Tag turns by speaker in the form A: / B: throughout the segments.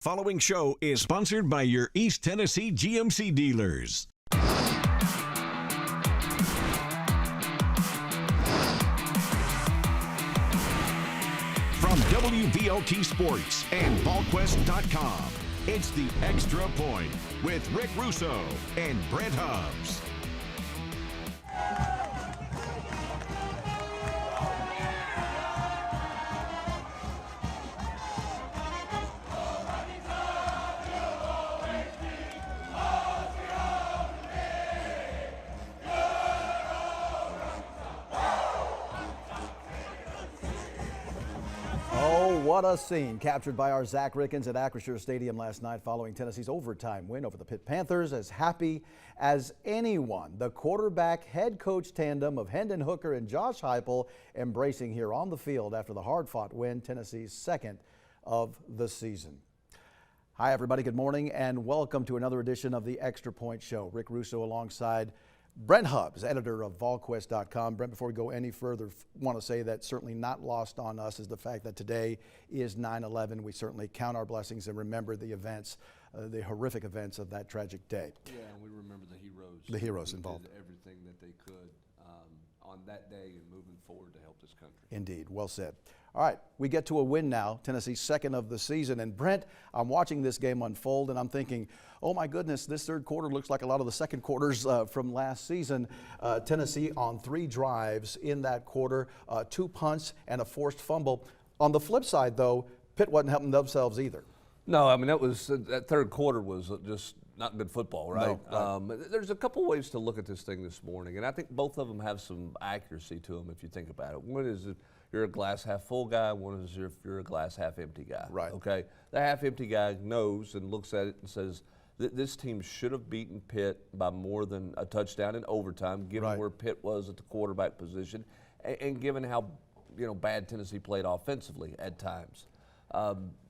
A: Following show is sponsored by your East Tennessee GMC dealers. From WVLT Sports and VolQuest.com, it's the Extra Point with Rick Russo and Brent Hubbs.
B: What a scene captured by our Zach Rickens at Acrisure Stadium last night following Tennessee's overtime win over the Pitt Panthers. As happy as anyone, the quarterback head coach tandem of Hendon Hooker and Josh Heupel embracing here on the field after the hard-fought win, Tennessee's second of the season. Hi everybody, good morning and welcome to another edition of the Extra Point Show. Rick Russo alongside Brent Hubbs, editor of VolQuest.com. Brent, before we go any further, want to say that certainly not lost on us is the fact that today is 9/11. We certainly count our blessings and remember the events, the horrific events of that tragic day.
C: Yeah, and we remember the heroes.
B: The heroes
C: who
B: involved.
C: Did everything that they could on that day and moving forward to help this country.
B: Indeed, well said. All right, we get to a win now, Tennessee's second of the season. And Brent, I'm watching this game unfold and I'm thinking, oh my goodness, this third quarter looks like a lot of the second quarters from last season. Tennessee on 3 drives in that quarter, 2 punts and a forced fumble. On the flip side, though, Pitt wasn't helping themselves either.
C: No, I mean, that third quarter was just not good football, right?
B: No.
C: There's a couple ways to look at this thing this morning, and I think both of them have some accuracy to them if you think about it. One is if you're a glass half full guy, one is if you're a glass half empty guy.
B: Right.
C: Okay? The half empty guy knows and looks at it and says, this team should have beaten Pitt by more than a touchdown in overtime, given where Pitt was at the quarterback position, and given how bad Tennessee played offensively at times.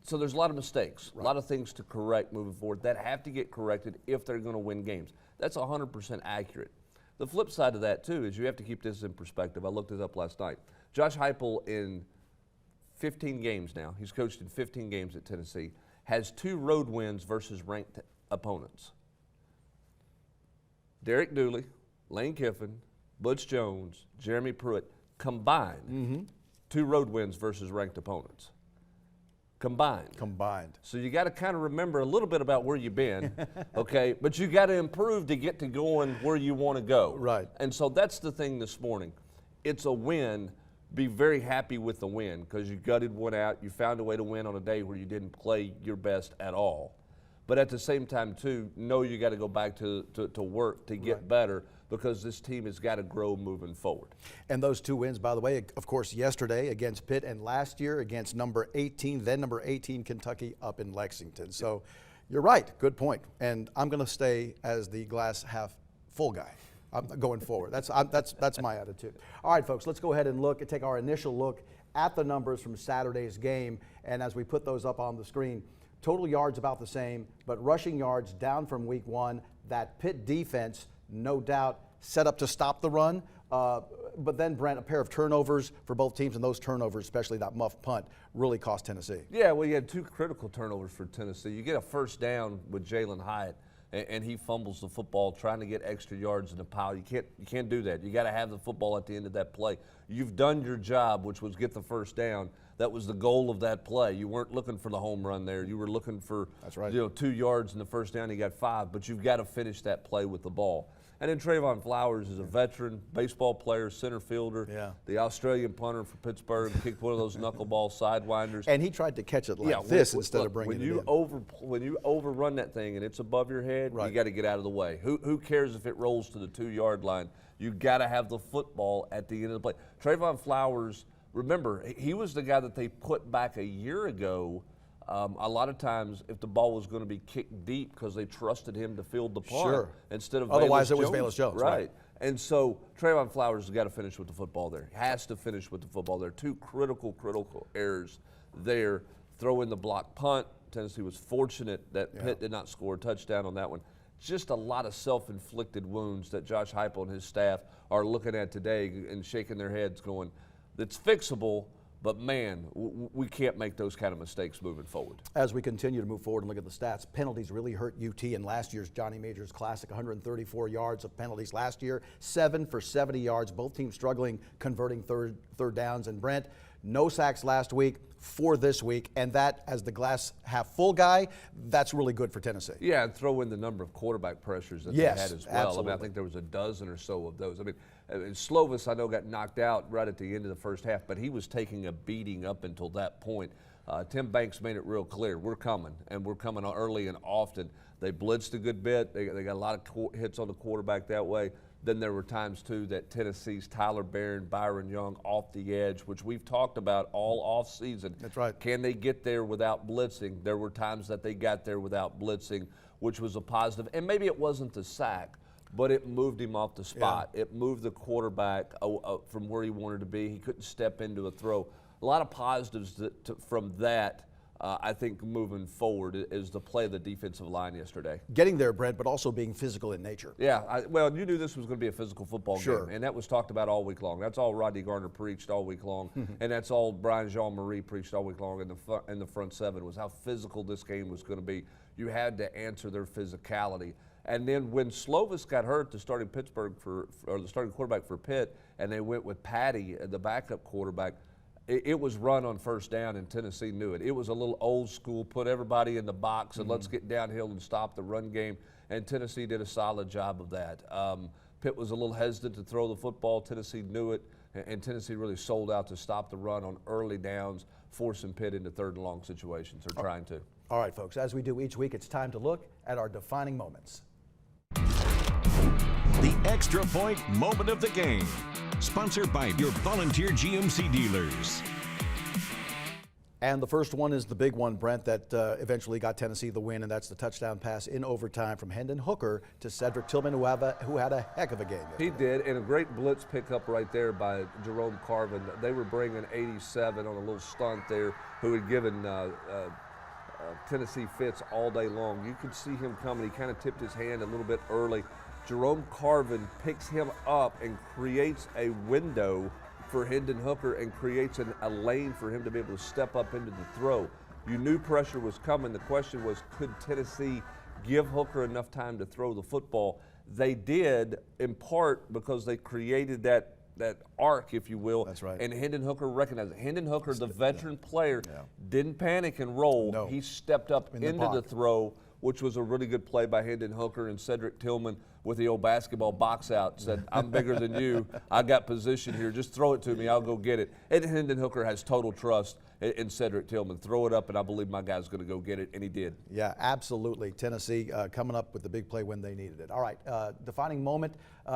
C: So there's a lot of mistakes, a lot of things to correct moving forward that have to get corrected if they're going to win games. That's 100% accurate. The flip side of that, too, is you have to keep this in perspective. I looked it up last night. Josh Heupel in 15 games now, he's coached in 15 games at Tennessee, has 2 road wins versus ranked opponents. Derek Dooley, Lane Kiffin, Butch Jones, Jeremy Pruitt combined 2 road wins versus ranked opponents. Combined. So you got to kind of remember a little bit about where you've been, okay? But you got to improve to get to going where you want to go.
B: Right.
C: And so that's the thing this morning. It's a win. Be very happy with the win because you gutted one out. You found a way to win on a day where you didn't play your best at all. But at the same time, too, know you got to go back to work to get better because this team has got to grow moving forward.
B: And those 2 wins, by the way, of course, yesterday against Pitt and last year against number 18, then number 18 Kentucky up in Lexington. So you're right, good point. And I'm going to stay as the glass half full guy. I'm going forward. That's my attitude. All right, folks, let's go ahead and take our initial look at the numbers from Saturday's game. And as we put those up on the screen, total yards about the same, but rushing yards down from week 1. That Pitt defense, no doubt, set up to stop the run. But then, Brent, a pair of turnovers for both teams, and those turnovers, especially that muff punt, really cost Tennessee.
C: Yeah, well, you had 2 critical turnovers for Tennessee. You get a first down with Jalen Hyatt, and he fumbles the football trying to get extra yards in the pile. You can't do that. You got to have the football at the end of that play. You've done your job, which was get the first down. That was the goal of that play. You weren't looking for the home run there. You were looking for 2 yards in the first down. You got 5, but you've got to finish that play with the ball. And then Trayvon Flowers is a veteran baseball player, center fielder, the Australian punter for Pittsburgh, kicked one of those knuckleball sidewinders.
B: And he tried to catch it like this instead of bringing it in.
C: When you overrun that thing and it's above your head, you got to get out of the way. Who cares if it rolls to the 2-yard line? You got to have the football at the end of the play. Trayvon Flowers, remember, he was the guy that they put back a year ago. A lot of times, if the ball was going to be kicked deep because they trusted him to field the punt instead of
B: otherwise
C: Velus
B: it was Velus Jones.
C: Right. And so Trayvon Flowers has got to finish with the football there. He has to finish with the football there. 2 critical errors there. Throw in the block punt. Tennessee was fortunate that Pitt did not score a touchdown on that one. Just a lot of self-inflicted wounds that Josh Heupel and his staff are looking at today and shaking their heads going, that's fixable, But man, we can't make those kind of mistakes moving forward.
B: As we continue to move forward and look at the stats, penalties really hurt UT in last year's Johnny Majors Classic. 134 yards of penalties last year, 7 for 70 yards. Both teams struggling converting third downs. And Brent, no sacks last week, 4 this week, and that, as the glass half full guy, that's really good for Tennessee.
C: Yeah, and throw in the number of quarterback pressures that they had as well.
B: Absolutely.
C: I mean, I think there was a dozen or so of those. I mean, Slovis, I know, got knocked out right at the end of the first half, but he was taking a beating up until that point. Tim Banks made it real clear, we're coming, and we're coming early and often. They blitzed a good bit. They got a lot of hits on the quarterback that way. Then there were times, too, that Tennessee's Tyler Barron, Byron Young off the edge, which we've talked about all offseason.
B: That's right.
C: Can they get there without blitzing? There were times that they got there without blitzing, which was a positive. And maybe it wasn't the sack, but it moved him off the spot. Yeah. It moved the quarterback from where he wanted to be. He couldn't step into a throw. A lot of positives from that. I think moving forward is the play of the defensive line yesterday.
B: Getting there, Brent, but also being physical in nature.
C: Yeah, well, you knew this was going to be a physical football
B: Sure.
C: game, and that was talked about all week long. That's all Rodney Garner preached all week long, and that's all Brian Jean-Marie preached all week long in the front seven, was how physical this game was going to be. You had to answer their physicality. And then when Slovis got hurt, the starting quarterback for Pitt, and they went with Patty, the backup quarterback, it was run on first down, and Tennessee knew it. It was a little old school, put everybody in the box, and let's get downhill and stop the run game, and Tennessee did a solid job of that. Pitt was a little hesitant to throw the football. Tennessee knew it, and Tennessee really sold out to stop the run on early downs, forcing Pitt into third and long situations, or trying to.
B: All right, folks, as we do each week, it's time to look at our defining moments.
A: The Extra Point Moment of the Game, sponsored by your volunteer GMC dealers.
B: And the first one is the big one, Brent, that eventually got Tennessee the win, and that's the touchdown pass in overtime from Hendon Hooker to Cedric Tillman, who had a heck of a game yesterday.
C: He did, and a great blitz pickup right there by Jerome Carvin. They were bringing 87 on a little stunt there, who had given Tennessee fits all day long. You could see him coming. He kind of tipped his hand a little bit early. Jerome Carvin picks him up and creates a window for Hendon Hooker and creates a lane for him to be able to step up into the throw. You knew pressure was coming. The question was, could Tennessee give Hooker enough time to throw the football? They did, in part because they created that arc, if you will.
B: That's right.
C: And Hendon Hooker recognized it. Hendon Hooker, the veteran player, didn't panic and roll.
B: No.
C: He stepped up into the throw, which was a really good play by Hendon Hooker, and Cedric Tillman with the old basketball box out said, I'm bigger than you. I got position here. Just throw it to me. I'll go get it. And Hendon Hooker has total trust in Cedric Tillman. Throw it up, and I believe my guy's going to go get it, and he did.
B: Yeah, absolutely. Tennessee coming up with the big play when they needed it. All right, defining moment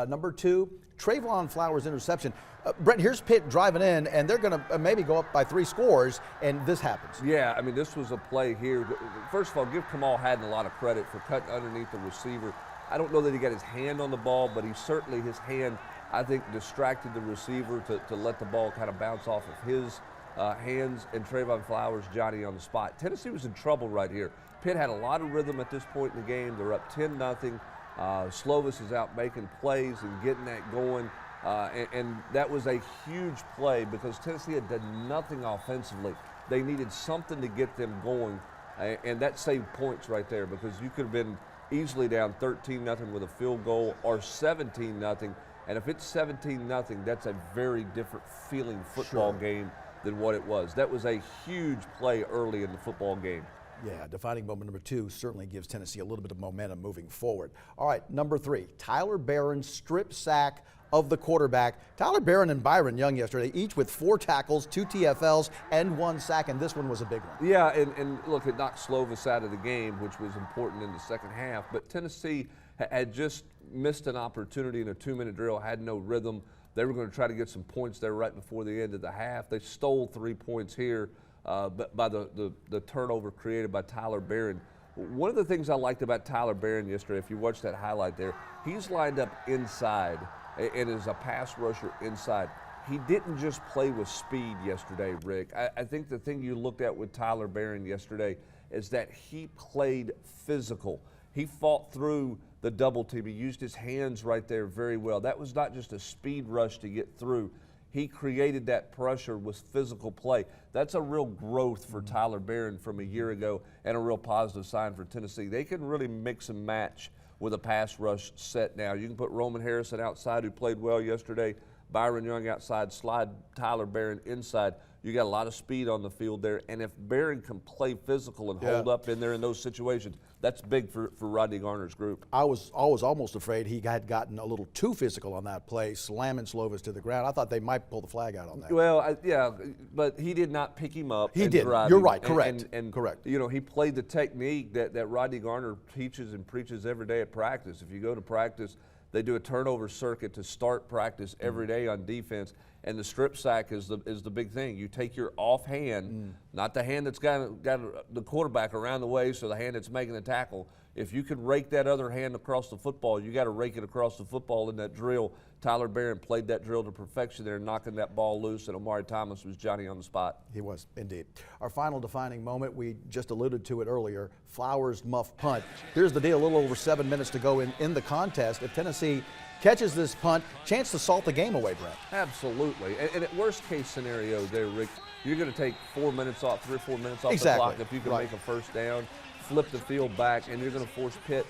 B: number 2, Trayvon Flowers interception. Brent, here's Pitt driving in, and they're going to maybe go up by 3 scores, and this happens.
C: Yeah, I mean, this was a play here. First of all, give Kamal Haddon a lot of credit for cutting underneath the receiver. I don't know that he got his hand on the ball, but he certainly, his hand, I think, distracted the receiver to let the ball kind of bounce off of his hands, and Trayvon Flowers, Johnny on the spot. Tennessee was in trouble right here. Pitt had a lot of rhythm at this point in the game. They're up 10-0. Slovis is out making plays and getting that going. And that was a huge play because Tennessee had done nothing offensively. They needed something to get them going, and that saved points right there because you could have been easily down 13-0 with a field goal or 17-0. And if it's 17-0, that's a very different feeling football game than what it was. That was a huge play early in the football game.
B: Yeah, defining moment number 2 certainly gives Tennessee a little bit of momentum moving forward. All right, number 3, Tyler Barron's strip sack of the quarterback. Tyler Barron and Byron Young yesterday, each with 4 tackles, 2 TFLs, and 1 sack, and this one was a big one.
C: Yeah, and look, it knocked Slovis out of the game, which was important in the second half, but Tennessee had just missed an opportunity in a 2-minute drill, had no rhythm. They were going to try to get some points there right before the end of the half. They stole 3 points here by the turnover created by Tyler Barron. One of the things I liked about Tyler Barron yesterday, if you watch that highlight there, he's lined up inside and is a pass rusher inside. He didn't just play with speed yesterday, Rick. I think the thing you looked at with Tyler Barron yesterday is that he played physical. He fought through the double team. He used his hands right there very well. That was not just a speed rush to get through. he created that pressure with physical play. That's a real growth for Tyler Barron from a year ago and a real positive sign for Tennessee. They can really mix and match with a pass rush set now. You can put Roman Harrison outside, who played well yesterday, Byron Young outside, slide Tyler Barron inside. You got a lot of speed on the field there, and if Barron can play physical and hold up in there in those situations, that's big for Rodney Garner's group.
B: I was almost afraid he had gotten a little too physical on that play, slamming Slovis to the ground. I thought they might pull the flag out on that.
C: Well, yeah, but he did not pick him up.
B: He did. You're right. Correct. Correct.
C: You know, he played the technique that Rodney Garner teaches and preaches every day at practice. If you go to practice, they do a turnover circuit to start practice every day on defense, and the strip sack is the big thing. You take your off hand, not the hand that's got the quarterback around the waist or the hand that's making the tackle. If you can rake that other hand across the football, you got to rake it across the football in that drill. Tyler Barron played that drill to perfection there, knocking that ball loose, and Omari Thomas was Johnny on the spot.
B: He was, indeed. Our final defining moment, we just alluded to it earlier, Flowers' muff punt. Here's the deal, a little over 7 minutes to go in the contest. If Tennessee catches this punt, chance to salt the game away, Brent.
C: Absolutely. And at worst case scenario there, Rick, you're going to take 4 minutes off, 3 or 4 minutes off the clock if you can make a first down, flip the field back, and you're going to force Pitt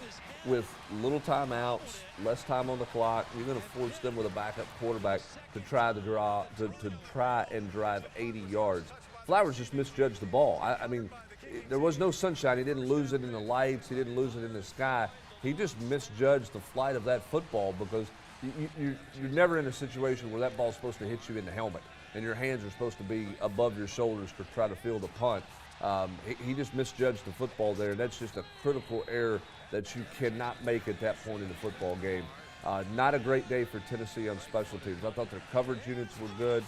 C: with little timeouts, less time on the clock. You're going to force them with a backup quarterback to try and drive 80 yards. Flowers just misjudged the ball. I mean, there was no sunshine. He didn't lose it in the lights. He didn't lose it in the sky. He just misjudged the flight of that football because you're never in a situation where that ball's supposed to hit you in the helmet and your hands are supposed to be above your shoulders to try to field a punt. He just misjudged the football there. That's just a critical error that you cannot make at that point in the football game. Not a great day for Tennessee on special teams. I thought their coverage units were good.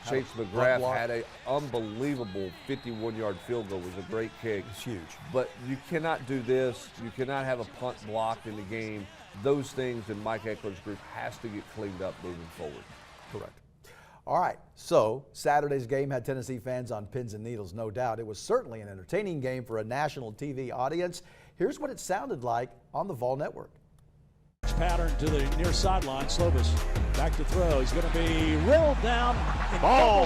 C: Chase McGrath had an unbelievable 51-yard field goal. It was a great kick.
B: It's huge.
C: But you cannot do this. You cannot have a punt blocked in the game. Those things in Mike Eckler's group has to get cleaned up moving forward.
B: Correct. All right, so Saturday's game had Tennessee fans on pins and needles, no doubt. It was certainly an entertaining game for a national TV audience. Here's what it sounded like on the Vol Network.
D: Pattern to the near sideline. Slovis back to throw. He's going to be rolled down. Ball.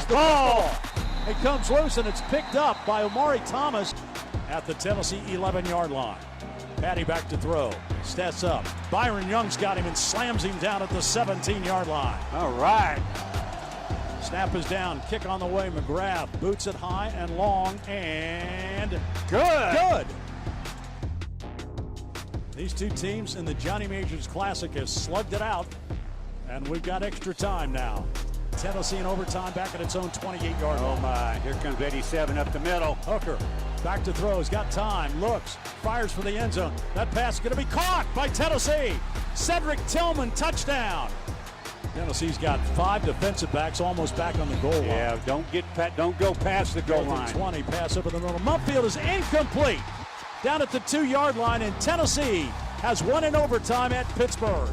D: It comes loose and it's picked up by Omari Thomas at the Tennessee 11-yard line. Patty back to throw. Steps up. Byron Young's got him and slams him down at the 17-yard line.
E: All right.
D: Snap is down. Kick on the way. McGrath boots it high and long and
E: Good.
D: These two teams in the Johnny Majors Classic have slugged it out, and we've got extra time now. Tennessee in overtime back at its own 28-yard line.
E: Oh my, here comes 87 up the middle.
D: Hooker back to throw, he's got time, looks, fires for the end zone. That pass is going to be caught by Tennessee. Cedric Tillman, touchdown. Tennessee's got 5 defensive backs almost back on the goal line.
E: Yeah, don't go past the goal line.
D: 20, pass over the middle. Mumfield is incomplete. Down at the 2-yard line, and Tennessee has won in overtime at Pittsburgh.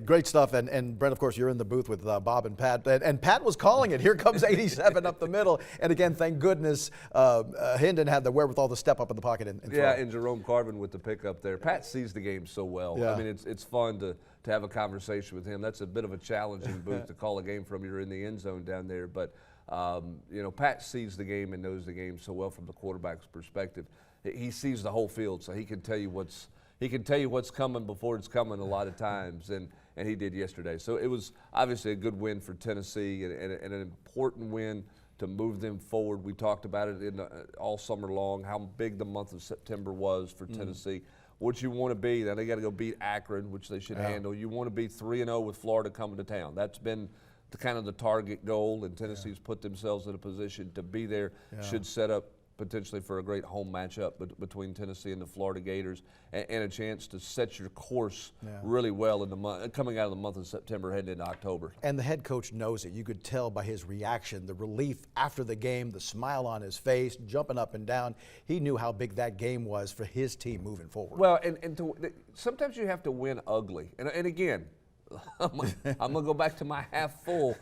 B: Great stuff, and Brent, of course, you're in the booth with Bob and Pat, and Pat was calling it. Here comes 87 up the middle, and again, thank goodness Hendon had the wherewithal to step up in the pocket and throw.
C: Yeah, and Jerome Carvin with the pickup there. Pat sees the game so well.
B: Yeah.
C: I mean, it's fun to have a conversation with him. That's a bit of a challenging booth to call a game from. You're in the end zone down there, but you know, Pat sees the game and knows the game so well from the quarterback's perspective. He sees the whole field, so he can tell you what's coming before it's coming a lot of times, and he did yesterday. So it was obviously a good win for Tennessee and an important win to move them forward. We talked about it all summer long, how big the month of September was for Tennessee. What you want to be, now they got to go beat Akron, which they should handle. You want to be 3-0 with Florida coming to town. That's been kind of the target goal, and Tennessee's put themselves in a position to be there. Should set up potentially for a great home matchup between Tennessee and the Florida Gators, and a chance to set your course really well in the month, coming out of the month of September, heading into October.
B: And the head coach knows it. You could tell by his reaction, the relief after the game, the smile on his face, jumping up and down. He knew how big that game was for his team moving forward.
C: Well, sometimes you have to win ugly, and again, I'm gonna go back to my half full,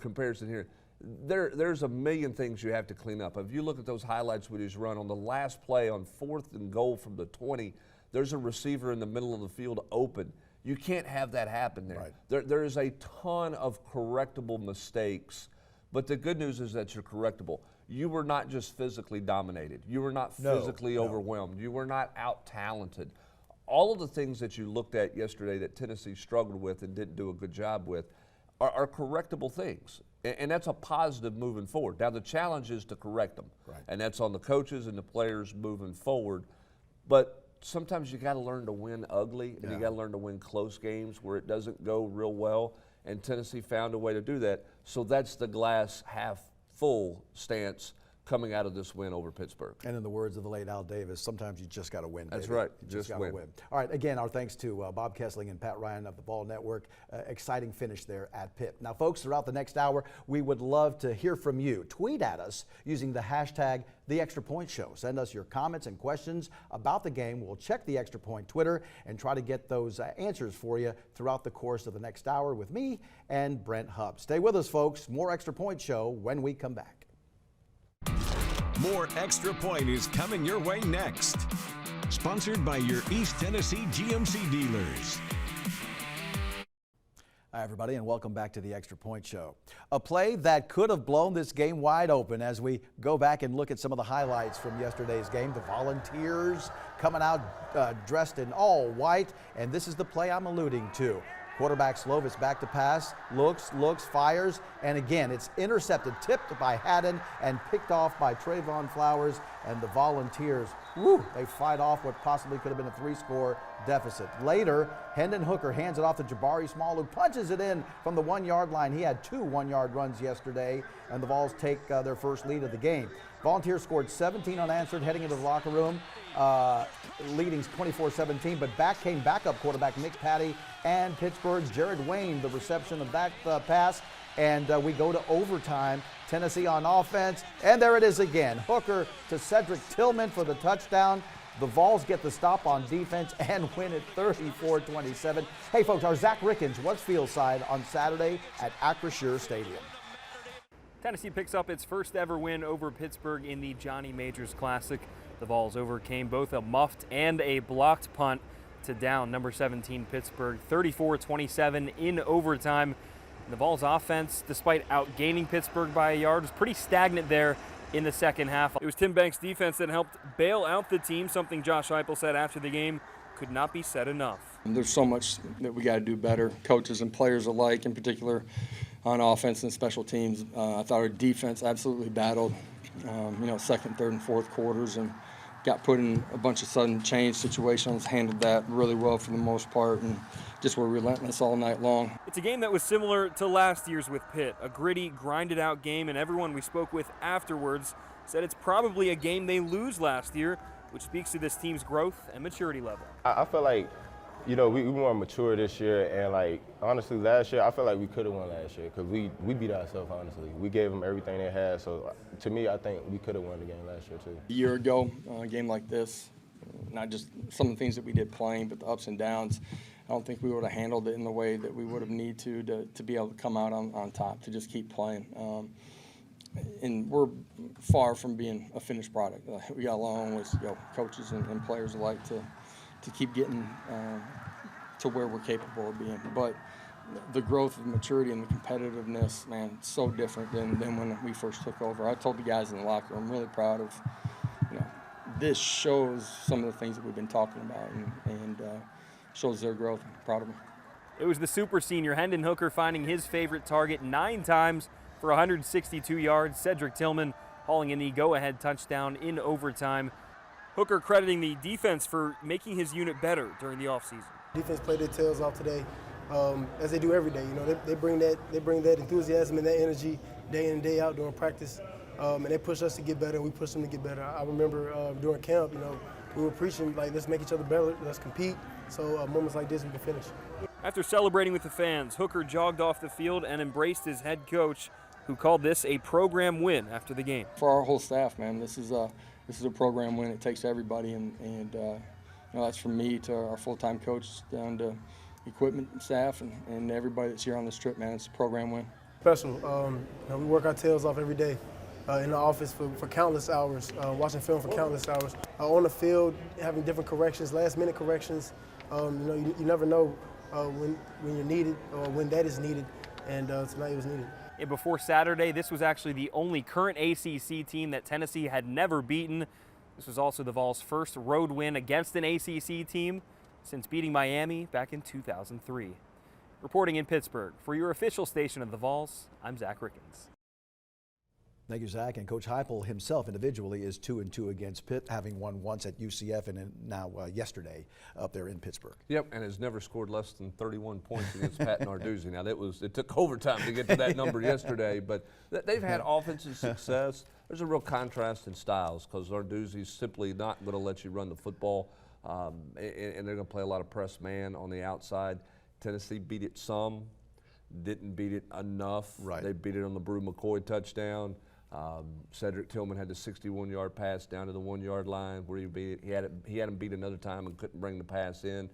C: comparison here. There's a million things you have to clean up. If you look at those highlights we just run on the last play on 4th and goal from the 20, there's a receiver in the middle of the field open. You can't have that happen there.
B: Right.
C: There is a ton of correctable mistakes, but the good news is that you're correctable. You were not just physically dominated. You were not physically overwhelmed. You were not out-talented. All of the things that you looked at yesterday that Tennessee struggled with and didn't do a good job with are correctable things. And that's a positive moving forward. Now, the challenge is to correct them.
B: Right.
C: And that's on the coaches and the players moving forward. But sometimes you got to learn to win ugly, and you got to learn to win close games where it doesn't go real well. And Tennessee found a way to do that. So that's the glass half full stance coming out of this win over Pittsburgh.
B: And in the words of the late Al Davis, sometimes you just got to win.
C: That's
B: baby.
C: right.
B: You
C: Just
B: gotta win. All right, again, our thanks to Bob Kessling and Pat Ryan of the Ball Network. Exciting finish there at Pitt. Now, folks, throughout the next hour, we would love to hear from you. Tweet at us using the hashtag #TheExtraPointShow. Send us your comments and questions about the game. We'll check the Extra Point Twitter and try to get those answers for you throughout the course of the next hour with me and Brent Hubb. Stay with us, folks. More Extra Point Show when we come back.
A: More Extra Point is coming your way next. Sponsored by your East Tennessee GMC dealers.
B: Hi, everybody, and welcome back to the Extra Point Show. A play that could have blown this game wide open as we go back and look at some of the highlights from yesterday's game. The Volunteers coming out dressed in all white, and this is the play I'm alluding to. Quarterback Slovis back to pass, looks, fires, and again, it's intercepted, tipped by Haddon, and picked off by Trayvon Flowers, and the Volunteers, they fight off what possibly could have been a 3-score deficit. Later, Hendon Hooker hands it off to Jabari Small, who punches it in from the 1-yard line. He had 2 one-yard runs yesterday, and the Vols take their first lead of the game. Volunteers scored 17 unanswered heading into the locker room, leading 24-17, but came backup quarterback Nick Patty and Pittsburgh's Jared Wayne, the reception of that pass, and we go to overtime. Tennessee on offense, and there it is again. Hooker to Cedric Tillman for the touchdown. The Vols get the stop on defense and win it 34-27. Hey, folks, our Zach Rickens was fieldside on Saturday at Acrisure Stadium.
F: Tennessee picks up its first ever win over Pittsburgh in the Johnny Majors Classic. The Vols overcame both a muffed and a blocked punt to down number 17 Pittsburgh 34-27 in overtime. The Vols offense, despite outgaining Pittsburgh by a yard, was pretty stagnant there in the second half. It was Tim Banks' defense that helped bail out the team, something Josh Heupel said after the game could not be said enough.
G: There's so much that we got to do better, coaches and players alike, in particular on offense and special teams. I thought our defense absolutely battled, second, third, and fourth quarters, and got put in a bunch of sudden change situations, handled that really well for the most part, and just were relentless all night long.
F: It's a game that was similar to last year's with Pitt, a gritty, grinded-out game, and everyone we spoke with afterwards said it's probably a game they lose last year, which speaks to this team's growth and maturity level.
H: I feel like, we more mature this year, and honestly, last year I feel like we could have won last year because we beat ourselves. Honestly, we gave them everything they had. So to me, I think we could have won the game last year too.
G: A year ago, a game like this, not just some of the things that we did playing, but the ups and downs. I don't think we would have handled it in the way that we would have needed to be able to come out on top, to just keep playing. And we're far from being a finished product. We got a long ways to go, coaches and players alike, to keep getting to where we're capable of being. But the growth of maturity and the competitiveness, man, so different than when we first took over. I told the guys in the locker room, I'm really proud of, this shows some of the things that we've been talking about and shows their growth. I'm proud of them.
F: It was the super senior Hendon Hooker finding his favorite target 9 times for 162 yards. Cedric Tillman hauling in the go-ahead touchdown in overtime. Hooker crediting the defense for making his unit better during the offseason.
I: Defense played their tails off today, as they do every day. They bring that enthusiasm and that energy day in and day out during practice, and they push us to get better, and we push them to get better. I remember during camp, we were preaching let's make each other better, let's compete. So moments like this we can finish.
F: After celebrating with the fans, Hooker jogged off the field and embraced his head coach, who called this a program win after the game.
G: For our whole staff, man, this is a program win. It takes everybody, and that's from me to our full-time coach down to equipment staff and everybody that's here on this trip, man. It's a program win.
I: Special. We work our tails off every day in the office for countless hours, watching film for countless hours. On the field, having different corrections, last-minute corrections. You never know when you're needed or when that is needed, and tonight it was needed.
F: And before Saturday, this was actually the only current ACC team that Tennessee had never beaten. This was also the Vols' first road win against an ACC team since beating Miami back in 2003. Reporting in Pittsburgh, for your official station of the Vols, I'm Zach Rickens.
B: Thank you, Zach. And Coach Heupel himself individually is 2-2 against Pitt, having won once at UCF and now yesterday up there in Pittsburgh.
C: Yep, and has never scored less than 31 points against Pat Narduzzi. Now, it took overtime to get to that number yesterday, but they've had offensive success. There's a real contrast in styles because Narduzzi's simply not going to let you run the football, and they're going to play a lot of press man on the outside. Tennessee beat it some, didn't beat it enough.
B: Right.
C: They beat it on the Brew McCoy touchdown. Cedric Tillman had the 61-yard pass down to the 1-yard line where he had him beat another time and couldn't bring the pass in.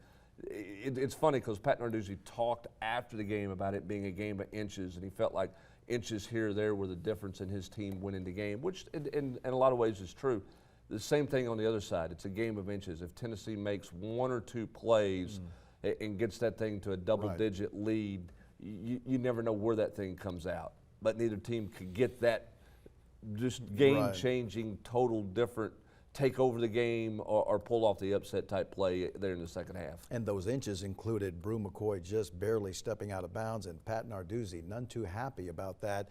C: It's funny because Pat Narduzzi talked after the game about it being a game of inches, and he felt like inches here or there were the difference in his team winning the game, which in a lot of ways is true. The same thing on the other side. It's a game of inches. If Tennessee makes one or two plays and gets that thing to a double-digit lead, you never know where that thing comes out. But neither team could get that just game-changing, total different, take over the game or pull off the upset type play there in the second half. And
B: those inches included Brew McCoy just barely stepping out of bounds and Pat Narduzzi none too happy about that,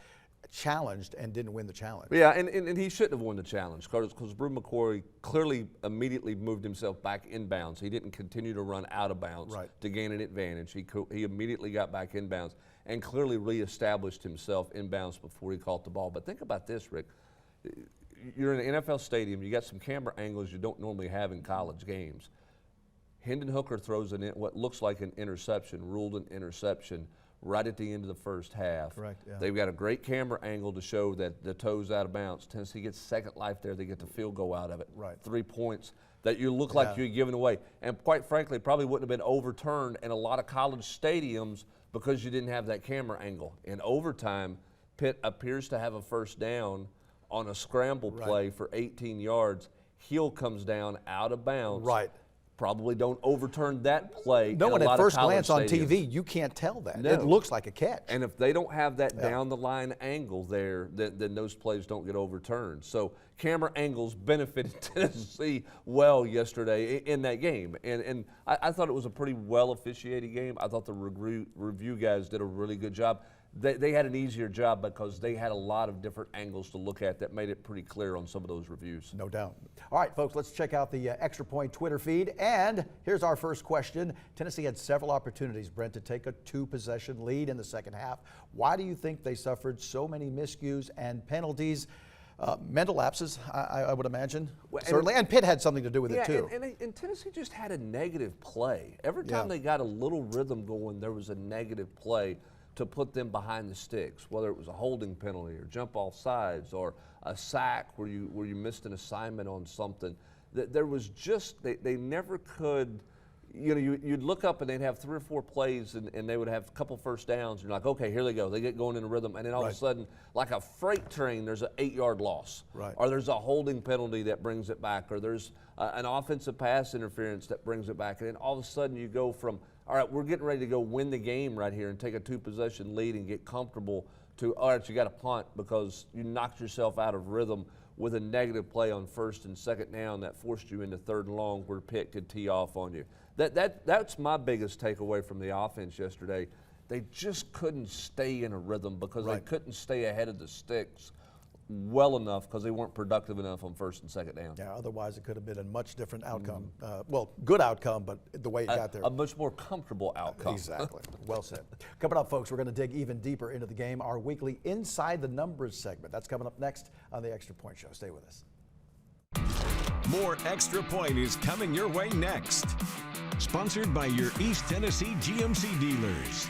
B: challenged and didn't win the challenge.
C: Yeah, and he shouldn't have won the challenge because Brew McCoy clearly immediately moved himself back in bounds. He didn't continue to run out of bounds to gain an advantage. He immediately got back in bounds and clearly reestablished himself in bounds before he caught the ball. But think about this, Rick. You're in an NFL stadium. You got some camera angles you don't normally have in college games. Hendon Hooker throws what looks like an interception, ruled an interception, right at the end of the first half.
B: Correct, yeah.
C: They've got a great camera angle to show that the toe's out of bounds. Tennessee gets second life there. They get the field goal out of it. 3 points that you look like you're giving away. And quite frankly, probably wouldn't have been overturned in a lot of college stadiums because you didn't have that camera angle. In overtime, Pitt appears to have a first down on a scramble play for 18 yards. Heel comes down out of bounds. Probably don't overturn that play.
B: No,
C: and
B: at first glance on
C: stadiums.
B: TV, you can't tell that.
C: No.
B: It looks like a catch.
C: And if they don't have that down the line angle there, then those plays don't get overturned. So camera angles benefited Tennessee well yesterday in that game. And I thought it was a pretty well officiated game. I thought the review guys did a really good job. They had an easier job because they had a lot of different angles to look at that made it pretty clear on some of those reviews.
B: No doubt. All right, folks, let's check out the Extra Point Twitter feed. And here's our first question. Tennessee had several opportunities, Brent, to take a 2-possession lead in the second half. Why do you think they suffered so many miscues and penalties? Mental lapses, I would imagine, certainly. And Pitt had something to do with it, too.
C: And Tennessee just had a negative play. Every time they got a little rhythm going, there was a negative play to put them behind the sticks, whether it was a holding penalty or jump off sides or a sack where you missed an assignment on something. There was just, they never could, you'd look up and they'd have 3 or 4 plays and they would have a couple first downs. And you're like, okay, here they go. They get going in a rhythm. And then all of a sudden, like a freight train, there's an 8-yard loss. Or there's a holding penalty that brings it back. Or there's an offensive pass interference that brings it back. And then all of a sudden you go from, all right, we're getting ready to go win the game right here and take a 2-possession lead and get comfortable to, all right, you got to punt because you knocked yourself out of rhythm with a negative play on first and second down that forced you into third and long where Pitt could tee off on you. That's my biggest takeaway from the offense yesterday. They just couldn't stay in a rhythm because they couldn't stay ahead of the sticks well enough because they weren't productive enough on first and second down.
B: Yeah, otherwise it could have been a much different outcome. Well, good outcome, but the way it got there.
C: A much more comfortable outcome.
B: Exactly. Well said. Coming up, folks, we're going to dig even deeper into the game, our weekly Inside the Numbers segment. That's coming up next on the Extra Point Show. Stay with us.
A: More Extra Point is coming your way next. Sponsored by your East Tennessee GMC dealers.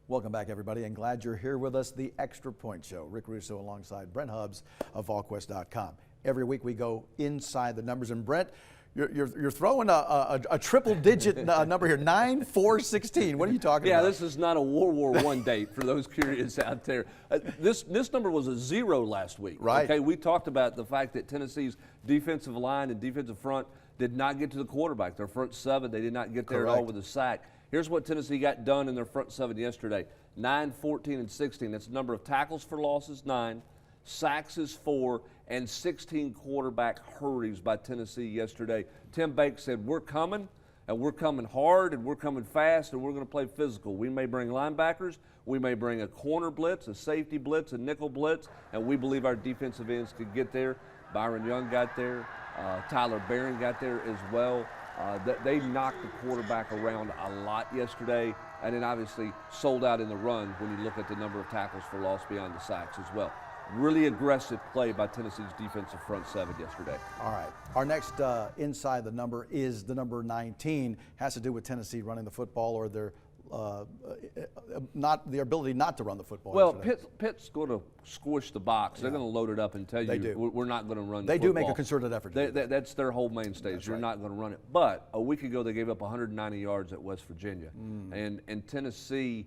B: Welcome back, everybody, and glad you're here with us. The Extra Point Show. Rick Russo alongside Brent Hubbs of VolQuest.com. Every week we go inside the numbers. And Brent, You're throwing a triple-digit number here, 9-4-16. What are you talking about?
C: Yeah, this is not a World War I date for those curious out there. This number was a 0 last week.
B: Right.
C: Okay, we talked about the fact that Tennessee's defensive line and defensive front did not get to the quarterback. Their front seven, they did not get there at all with a sack. Here's what Tennessee got done in their front seven yesterday: 9, 14, and 16. That's the number of tackles for losses, 9, sacks is 4, and 16 quarterback hurries by Tennessee yesterday. Tim Bakes said, we're coming, and we're coming hard, and we're coming fast, and we're going to play physical. We may bring linebackers, we may bring a corner blitz, a safety blitz, a nickel blitz, and we believe our defensive ends could get there. Byron Young got there. Tyler Barron got there as well. They knocked the quarterback around a lot yesterday, and then obviously sold out in the run when you look at the number of tackles for loss beyond the sacks as well. Really aggressive play by Tennessee's defensive front seven yesterday.
B: All right. Our next inside the number is the number 19. Has to do with Tennessee running the football or their not the ability not to run the football.
C: Well, Pitt's going to squish the box.
B: Yeah.
C: They're going to load it up and tell you we're not going to run the
B: football. They do make a concerted effort.
C: That's their whole mainstay. You're not going to run it. But a week ago they gave up 190 yards at West Virginia. And Tennessee,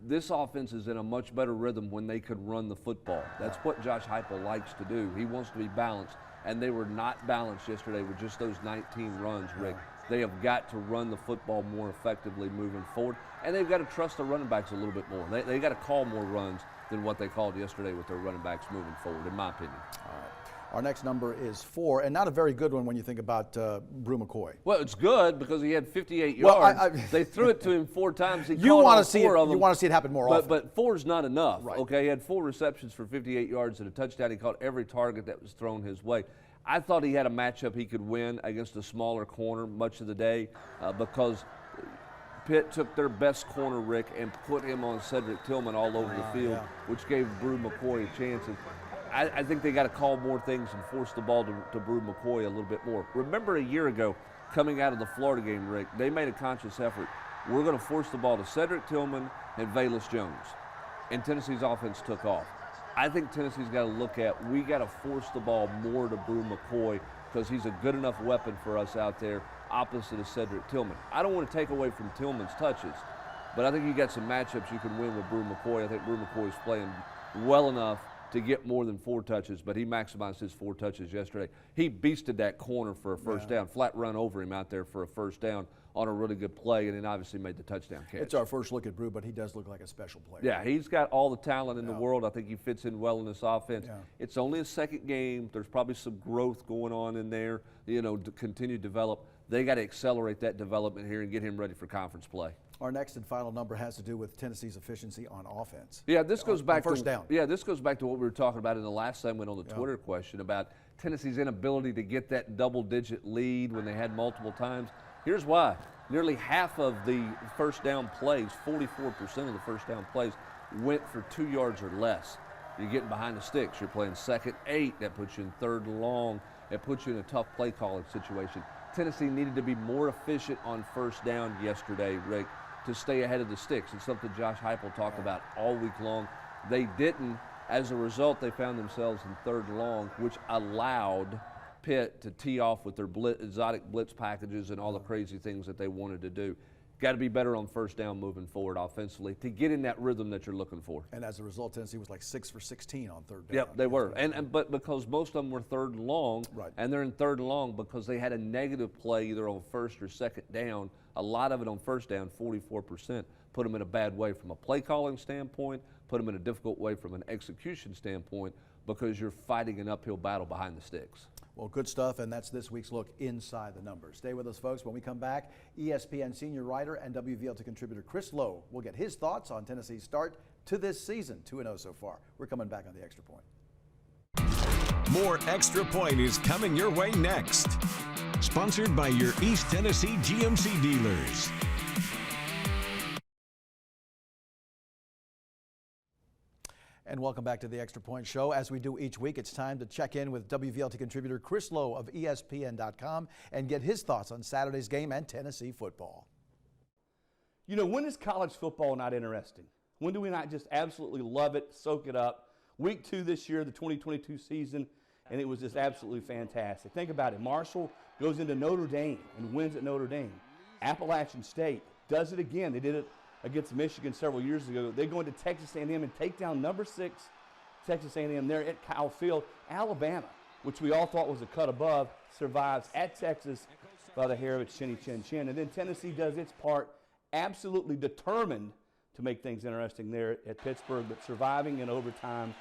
C: this offense is in a much better rhythm when they could run the football. That's what Josh Heupel likes to do. He wants to be balanced, and they were not balanced yesterday with just those 19 runs, Rick. They have got to run the football more effectively moving forward, and they've got to trust the running backs a little bit more. They got to call more runs than what they called yesterday with their running backs moving forward, in my opinion. All right.
B: Our next number is 4, and not a very good one when you think about Brew McCoy.
C: Well, it's good because he had 58 yards.
B: Well,
C: they threw it to him 4 times. He
B: you want to see
C: it. You
B: want to see it happen more often.
C: But 4 is not enough.
B: Right.
C: Okay, he had 4 receptions for 58 yards and a touchdown. He caught every target that was thrown his way. I thought he had a matchup he could win against a smaller corner much of the day because Pitt took their best corner, Rick, and put him on Cedric Tillman all over the field, which gave Brew McCoy a chance. And I think they got to call more things and force the ball to Brew McCoy a little bit more. Remember a year ago, coming out of the Florida game, Rick, they made a conscious effort. We're going to force the ball to Cedric Tillman and Velus Jones. And Tennessee's offense took off. I think Tennessee's got to look at, we got to force the ball more to Brew McCoy because he's a good enough weapon for us out there opposite of Cedric Tillman. I don't want to take away from Tillman's touches, but I think you got some matchups you can win with Brew McCoy. I think Brew McCoy is playing well enough to get more than 4 touches, but he maximized his 4 touches yesterday. He beasted that corner for a first down, flat run over him out there for a first down on a really good play, and then obviously made the touchdown catch.
B: It's our first look at Brew, but he does look like a special player.
C: Yeah, he's got all the talent in the world. I think he fits in well in this offense.
B: Yeah.
C: It's only a second game. There's probably some growth going on in there, to continue to develop. They got to accelerate that development here and get him ready for conference play.
B: Our next and final number has to do with Tennessee's efficiency on offense.
C: Yeah, this goes back to
B: first down.
C: Yeah, this goes back to what we were talking about in the last segment on the Twitter question about Tennessee's inability to get that double-digit lead when they had multiple times. Here's why. Nearly half of the first down plays, 44% of the first down plays, went for 2 yards or less. You're getting behind the sticks. You're playing 2nd 8. That puts you in 3rd and long. It puts you in a tough play calling situation. Tennessee needed to be more efficient on first down yesterday, Rick, to stay ahead of the sticks. It's something Josh Heupel talked about all week long. They didn't. As a result, they found themselves in 3rd and long, which allowed Pitt to tee off with their exotic blitz packages and all the crazy things that they wanted to do. Got to be better on first down moving forward offensively to get in that rhythm that you're looking for.
B: And as a result, Tennessee was like 6 for 16 on 3rd down.
C: Yep, they were. But because most of them were 3rd and long,
B: right.
C: And they're in 3rd and long because they had a negative play either on 1st or 2nd down. A lot of it on first down, 44%, put them in a bad way from a play calling standpoint, put them in a difficult way from an execution standpoint because you're fighting an uphill battle behind the sticks.
B: Well, good stuff, and that's this week's look inside the numbers. Stay with us, folks. When we come back, ESPN senior writer and WVLT contributor Chris Lowe will get his thoughts on Tennessee's start to this season, 2-0 so far. We're coming back on the Extra Point.
A: More Extra Point is coming your way next. Sponsored by your East Tennessee GMC dealers.
B: And welcome back to the Extra Point Show. As we do each week, it's time to check in with WVLT contributor Chris Lowe of ESPN.com and get his thoughts on Saturday's game and Tennessee football.
J: When is college football not interesting? When do we not just absolutely love it, soak it up? Week 2 this year, the 2022 season, and it was just absolutely fantastic. Think about it. Marshall goes into Notre Dame and wins at Notre Dame. Appalachian State does it again. They did it against Michigan several years ago. They go into Texas A&M and take down number 6 Texas A&M there at Kyle Field. Alabama, which we all thought was a cut above, survives at Texas by the hair of its chinny chin chin. And then Tennessee does its part, absolutely determined to make things interesting there at Pittsburgh, but surviving in overtime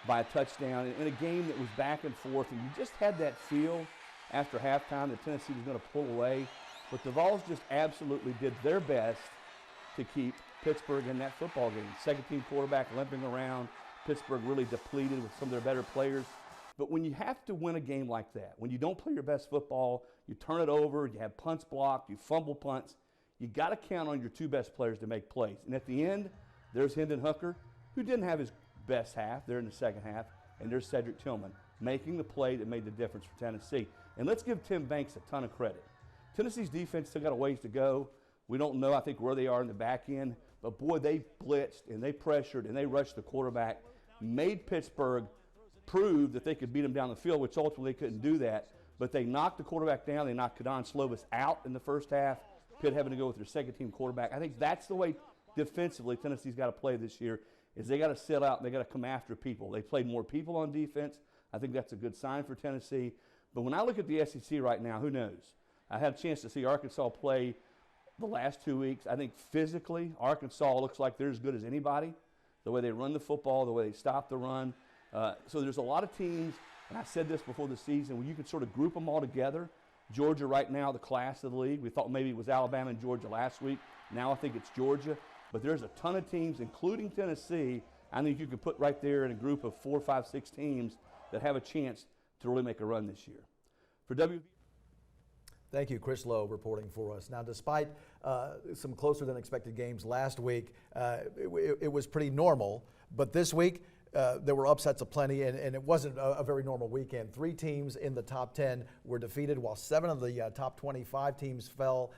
J: by a touchdown in a game that was back and forth. And you just had that feel after halftime that Tennessee was going to pull away. But the Vols just absolutely did their best to keep Pittsburgh in that football game. Second-team quarterback limping around. Pittsburgh really depleted with some of their better players. But when you have to win a game like that, when you don't play your best football, you turn it over, you have punts blocked, you fumble punts, you got to count on your 2 best players to make plays. And at the end, there's Hendon Hooker, who didn't have his best half there in the second half, and there's Cedric Tillman making the play that made the difference for Tennessee. And let's give Tim Banks a ton of credit. Tennessee's defense still got a ways to go. We don't know, I think, where they are in the back end, but boy, they blitzed and they pressured and they rushed the quarterback, made Pittsburgh prove that they could beat them down the field, which ultimately they couldn't do that. But they knocked the quarterback down. They knocked Kadon Slovis out in the first half. Pitt having to go with their second-team quarterback. I think that's the way defensively Tennessee's got to play this year, is they got to sit out and they got to come after people. They played more people on defense. I think that's a good sign for Tennessee. But when I look at the SEC right now, who knows? I had a chance to see Arkansas play the last 2 weeks. I think physically, Arkansas looks like they're as good as anybody. The way they run the football, the way they stop the run. So there's a lot of teams, and I said this before the season, where you can sort of group them all together. Georgia right now, the class of the league. We thought maybe it was Alabama and Georgia last week. Now I think it's Georgia. But there's a ton of teams, including Tennessee, I think you could put right there in a group of 4, 5, 6 teams that have a chance to really make a run this year. For WV.
B: Thank you, Chris Lowe, reporting for us. Now, despite some closer than expected games last week, it was pretty normal. But this week, there were upsets aplenty, and it wasn't a very normal weekend. 3 teams in the top 10 were defeated, while 7 of the top 25 teams fell,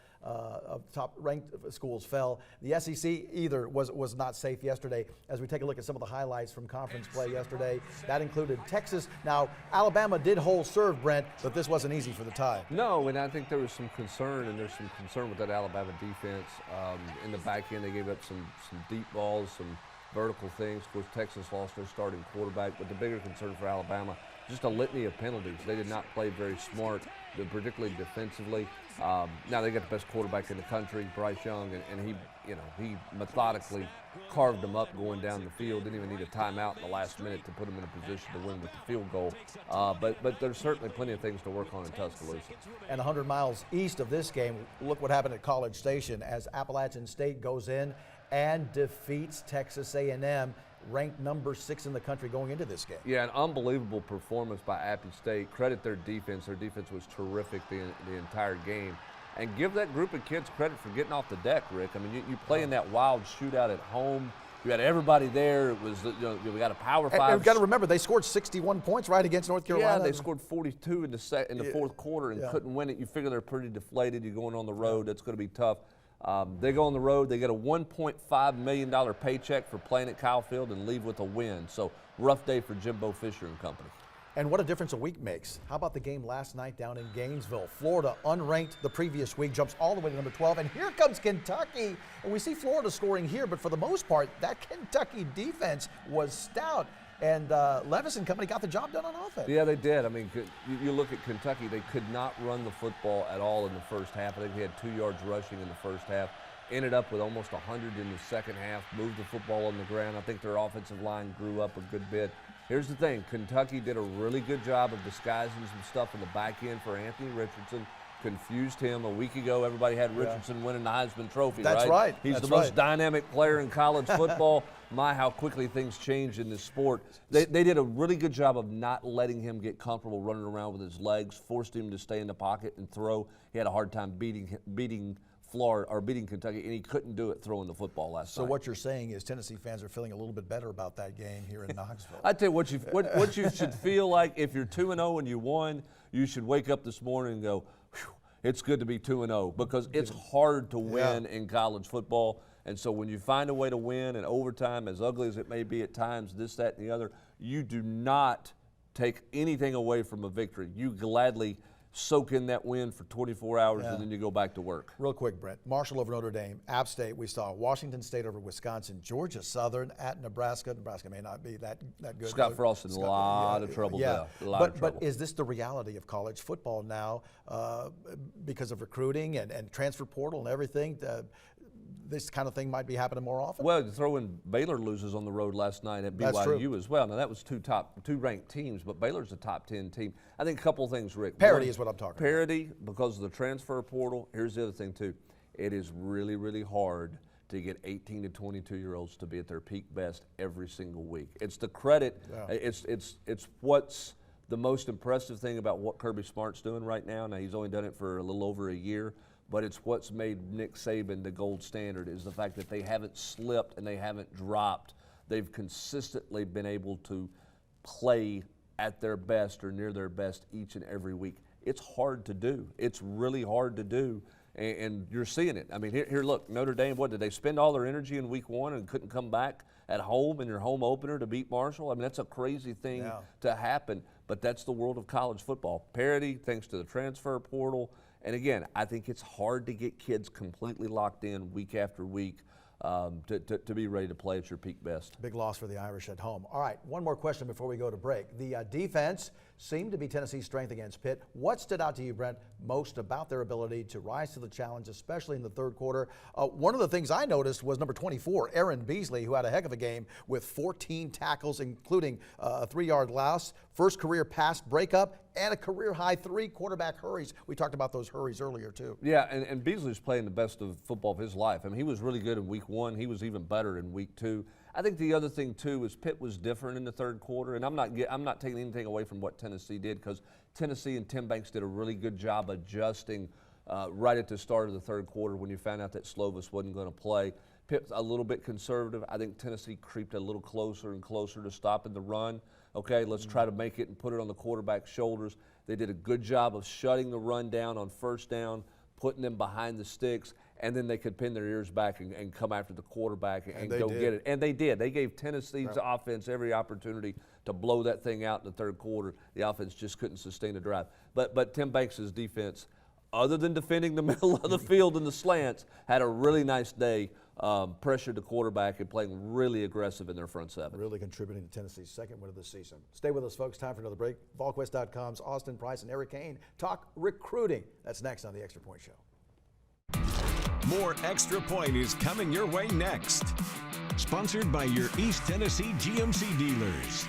B: top-ranked schools fell. The SEC either was not safe yesterday. As we take a look at some of the highlights from conference play yesterday, that included Texas. Now, Alabama did hold serve, Brent, but this wasn't easy for the Tide.
C: No, and I think there was some concern, and there's some concern with that Alabama defense. In the back end, they gave up some deep balls, some vertical things. Of course, Texas lost their starting quarterback, but the bigger concern for Alabama, just a litany of penalties. They did not play very smart, particularly defensively. Now they got the best quarterback in the country, Bryce Young, and he methodically carved them up going down the field. Didn't even need a timeout in the last minute to put them in a position to win with the field goal. But there's certainly plenty of things to work on in Tuscaloosa.
B: And 100 miles east of this game, look what happened at College Station as Appalachian State goes in and defeats Texas A&M, ranked number 6 in the country going into this game.
C: Yeah, an unbelievable performance by Appy State. Credit their defense. Their defense was terrific the entire game. And give that group of kids credit for getting off the deck, Rick. I mean, you play in that wild shootout at home. You had everybody there. It was, we got a Power 5.
B: And we've got to remember, they scored 61 points right against North Carolina.
C: Yeah, they scored 42 in the fourth quarter and couldn't win it. You figure they're pretty deflated. You're going on the road. That's going to be tough. They go on the road. They get a $1.5 million paycheck for playing at Kyle Field and leave with a win. So rough day for Jimbo Fisher and company.
B: And what a difference a week makes. How about the game last night down in Gainesville? Florida, unranked the previous week, jumps all the way to number 12. And here comes Kentucky. And we see Florida scoring here, but for the most part, that Kentucky defense was stout. And Levis and company got the job done on offense.
C: Yeah, they did. I mean, you look at Kentucky, they could not run the football at all in the first half. I think they had 2 yards rushing in the first half. Ended up with almost 100 in the second half, moved the football on the ground. I think their offensive line grew up a good bit. Here's the thing, Kentucky did a really good job of disguising some stuff in the back end for Anthony Richardson. Confused him. A week ago, everybody had Richardson winning the Heisman Trophy,
B: That's right.
C: He's the most dynamic player in college football. My, how quickly things change in this sport. They did a really good job of not letting him get comfortable running around with his legs, forced him to stay in the pocket and throw. He had a hard time beating Florida or beating Kentucky, and he couldn't do it throwing the football last night.
B: So what you're saying is Tennessee fans are feeling a little bit better about that game here in Knoxville.
C: I tell you what you should feel like. If you're 2-0 and you won, you should wake up this morning and go, whew, it's good to be 2-0, because it's hard to win in college football. And so when you find a way to win in overtime, as ugly as it may be at times, this, that, and the other, you do not take anything away from a victory. You gladly soak in that win for 24 hours and then you go back to work.
B: Real quick, Brent. Marshall over Notre Dame, App State we saw, Washington State over Wisconsin, Georgia Southern at Nebraska. Nebraska may not be that good.
C: Scott Frost in a lot of trouble there.
B: But is this the reality of college football now because of recruiting and transfer portal and everything? This kind of thing might be happening more often?
C: Well, throwing Baylor loses on the road last night at BYU as well. Now, that was two ranked teams, but Baylor's a top 10 team. I think a couple of things, Rick.
B: Parity is what I'm talking about.
C: Parity because of the transfer portal. Here's the other thing, too. It is really, really hard to get 18 to 22-year-olds to be at their peak best every single week. It's the credit. Yeah. It's what's the most impressive thing about what Kirby Smart's doing right now. Now, he's only done it for a little over a year. But it's what's made Nick Saban the gold standard is the fact that they haven't slipped and they haven't dropped. They've consistently been able to play at their best or near their best each and every week. It's hard to do. It's really hard to do, and you're seeing it. I mean, here, look, Notre Dame, what, did they spend all their energy in week 1 and couldn't come back at home in their home opener to beat Marshall? I mean, that's a crazy thing to happen, but that's the world of college football. Parity, thanks to the transfer portal. And again, I think it's hard to get kids completely locked in week after week to be ready to play at your peak best.
B: Big loss for the Irish at home. All right, one more question before we go to break. The defense seemed to be Tennessee's strength against Pitt. What stood out to you, Brent, most about their ability to rise to the challenge, especially in the third quarter? One of the things I noticed was number 24, Aaron Beasley, who had a heck of a game with 14 tackles, including a 3-yard loss, first career pass breakup, and a career-high 3 quarterback hurries. We talked about those hurries earlier, too.
C: Yeah, and Beasley's playing the best of football of his life. I mean, he was really good in week 1. He was even better in week 2. I think the other thing, too, is Pitt was different in the third quarter, and I'm not taking anything away from what Tennessee did because Tennessee and Tim Banks did a really good job adjusting right at the start of the third quarter when you found out that Slovis wasn't going to play. Pitt's a little bit conservative. I think Tennessee creeped a little closer and closer to stopping the run. Okay, let's try to make it and put it on the quarterback's shoulders. They did a good job of shutting the run down on first down, putting them behind the sticks, and then they could pin their ears back and come after the quarterback and go get it. And they did. They gave Tennessee's offense every opportunity to blow that thing out in the third quarter. The offense just couldn't sustain a drive. But Tim Banks' defense, other than defending the middle of the field and the slants, had a really nice day, pressured the quarterback and playing really aggressive in their front seven.
B: Really contributing to Tennessee's second win of the season. Stay with us, folks. Time for another break. VolQuest.com's Austin Price and Eric Kane talk recruiting. That's next on the Extra Point Show.
A: More Extra Point is coming your way next. Sponsored by your East Tennessee GMC dealers.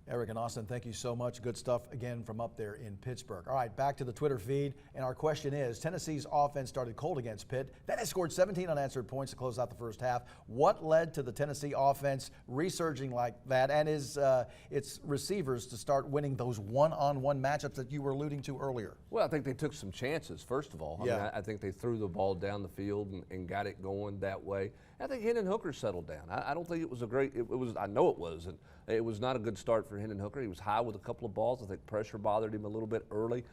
B: Eric and Austin, thank you so much. Good stuff again from up there in Pittsburgh. All right, back to the Twitter feed, and our question is, Tennessee's offense started cold against Pitt, then it scored 17 unanswered points to close out the first half. What led to the Tennessee offense resurging like that and its receivers to start winning those one-on-one matchups that you were alluding to earlier?
C: Well, I think they took some chances, first of all. I mean, I think they threw the ball down the field and got it going that way. I think Hendon Hooker settled down. I don't think it was a great, I know it was, and it was not a good start for Hendon Hooker. He was high with a couple of balls. I think pressure bothered him a little bit early.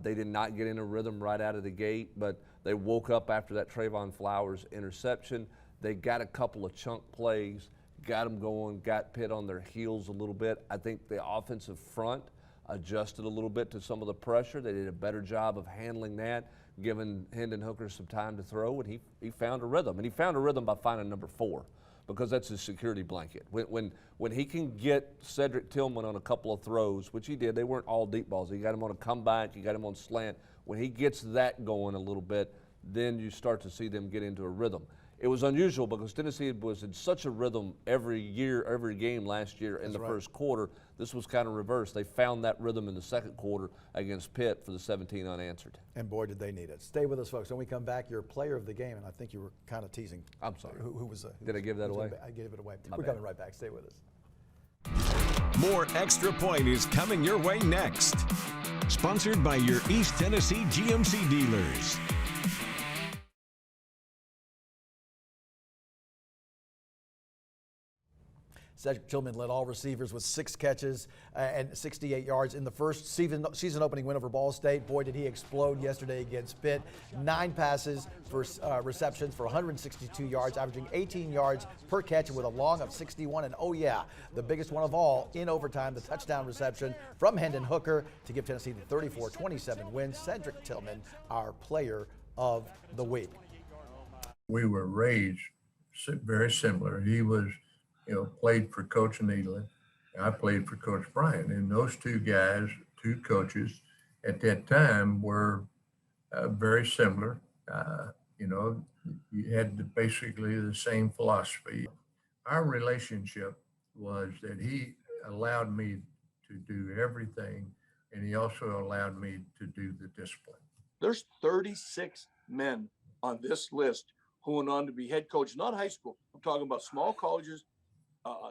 C: They did not get in a rhythm right out of the gate, but they woke up after that Trayvon Flowers interception. They got a couple of chunk plays, got them going, got Pitt on their heels a little bit. I think the offensive front adjusted a little bit to some of the pressure. They did a better job of handling that, giving Hendon Hooker some time to throw, and he found a rhythm. And he found a rhythm by finding number 4 because that's his security blanket. When he can get Cedric Tillman on a couple of throws, which he did, they weren't all deep balls. He got him on a comeback, he got him on slant. When he gets that going a little bit, then you start to see them get into a rhythm. It was unusual because Tennessee was in such a rhythm every year, every game last year in the first quarter. This was kind of reversed. They found that rhythm in the second quarter against Pitt for the 17 unanswered.
B: And boy, did they need it. Stay with us, folks. When we come back, your player of the game, and I think you were kind of teasing.
C: I'm sorry.
B: Who was
C: Did I give that away?
B: I gave it away. We're coming right back. Stay with us.
A: More Extra Point is coming your way next. Sponsored by your East Tennessee GMC dealers.
B: Cedric Tillman led all receivers with 6 catches and 68 yards in the first season opening win over Ball State. Boy, did he explode yesterday against Pitt. 9 passes for receptions for 162 yards, averaging 18 yards per catch with a long of 61. And oh yeah, the biggest one of all in overtime, the touchdown reception from Hendon Hooker to give Tennessee the 34-27 win. Cedric Tillman, our player of the week.
K: We were raised very similar. He was, played for Coach Needland. I played for Coach Bryant. And those two guys, two coaches at that time were very similar. You had basically the same philosophy. Our relationship was that he allowed me to do everything, and he also allowed me to do the discipline.
L: There's 36 men on this list who went on to be head coach, not high school. I'm talking about small colleges,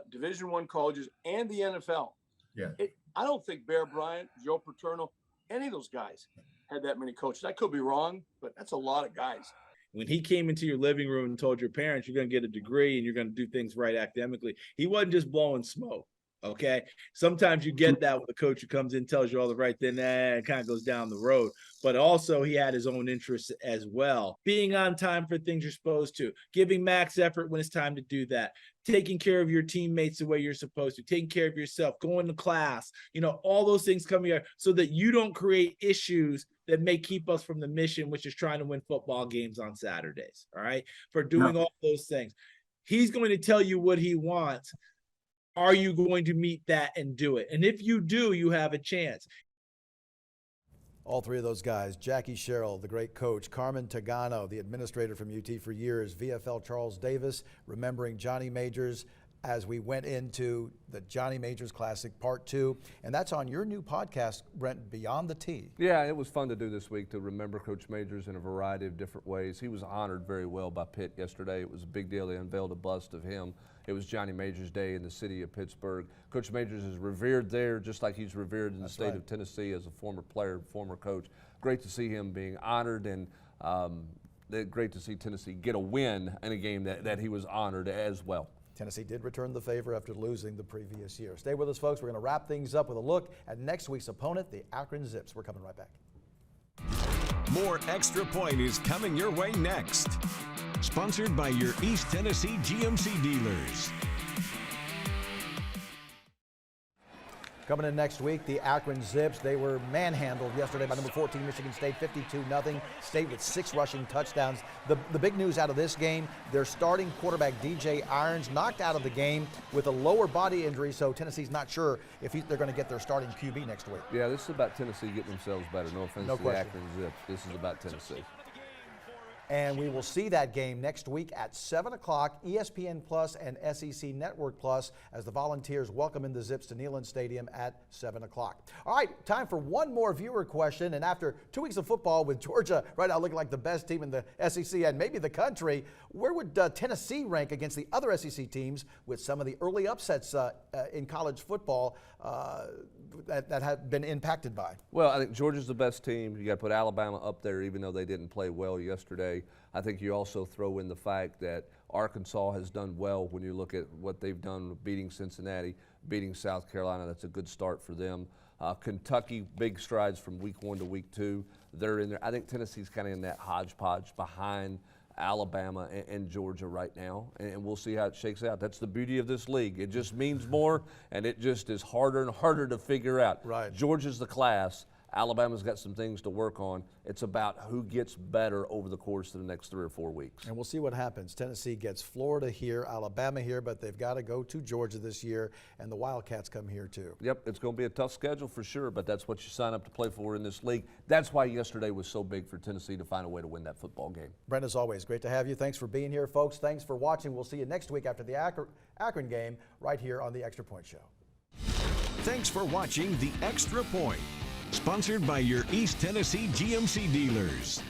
L: Division I colleges, and the NFL.
K: Yeah.
L: I don't think Bear Bryant, Joe Paterno, any of those guys had that many coaches. I could be wrong, but that's a lot of guys.
M: When he came into your living room and told your parents you're going to get a degree and you're going to do things right academically, he wasn't just blowing smoke. Okay. Sometimes you get that with a coach who comes in, tells you all the right thing, and kind of goes down the road. But also he had his own interests as well. Being on time for things you're supposed to, giving max effort when it's time to do that, taking care of your teammates the way you're supposed to, taking care of yourself, going to class, all those things come here so that you don't create issues that may keep us from the mission, which is trying to win football games on Saturdays. All right. For doing all those things. He's going to tell you what he wants. Are you going to meet that and do it? And if you do, you have a chance.
B: All 3 of those guys, Jackie Sherrill, the great coach, Carmen Tagano, the administrator from UT for years, VFL Charles Davis, remembering Johnny Majors as we went into the Johnny Majors Classic Part 2. And that's on your new podcast, Brent, Beyond the Tee.
C: Yeah, it was fun to do this week to remember Coach Majors in a variety of different ways. He was honored very well by Pitt yesterday. It was a big deal. They unveiled a bust of him. It was Johnny Majors Day in the city of Pittsburgh. Coach Majors is revered there just like he's revered in the state of Tennessee as a former player, former coach. Great to see him being honored, and great to see Tennessee get a win in a game that he was honored as well.
B: Tennessee did return the favor after losing the previous year. Stay with us, folks. We're going to wrap things up with a look at next week's opponent, the Akron Zips. We're coming right back.
A: More Extra Point is coming your way next. Sponsored by your East Tennessee GMC dealers.
B: Coming in next week, the Akron Zips. They were manhandled yesterday by number 14 Michigan State, 52-0. State with 6 rushing touchdowns. The big news out of this game, their starting quarterback DJ Irons knocked out of the game with a lower body injury, so Tennessee's not sure if they're going to get their starting QB next week.
C: Yeah, this is about Tennessee getting themselves better. No offense to the Akron Zips. This is about Tennessee.
B: And we will see that game next week at 7 o'clock, ESPN Plus and SEC Network Plus, as the Volunteers welcome in the Zips to Neyland Stadium at 7 o'clock. All right, time for one more viewer question. And after 2 weeks of football with Georgia right now looking like the best team in the SEC and maybe the country, where would Tennessee rank against the other SEC teams with some of the early upsets in college football that have been impacted by?
C: Well, I think Georgia's the best team. You got to put Alabama up there, even though they didn't play well yesterday. I think you also throw in the fact that Arkansas has done well when you look at what they've done, beating Cincinnati, beating South Carolina. That's a good start for them. Kentucky, big strides from week 1 to week 2. They're in there. I think Tennessee's kind of in that hodgepodge behind Alabama and Georgia right now, and we'll see how it shakes out. That's the beauty of this league. It just means more, and it just is harder and harder to figure out.
B: Right.
C: Georgia's the class. Alabama's got some things to work on. It's about who gets better over the course of the next 3 or 4 weeks.
B: And we'll see what happens. Tennessee gets Florida here, Alabama here, but they've got to go to Georgia this year, and the Wildcats come here too.
C: Yep, it's going to be a tough schedule for sure, but that's what you sign up to play for in this league. That's why yesterday was so big for Tennessee to find a way to win that football game.
B: Brent, as always, great to have you. Thanks for being here, folks. Thanks for watching. We'll see you next week after the Akron game right here on the Extra Point Show.
A: Thanks for watching the Extra Point. Sponsored by your East Tennessee GMC dealers.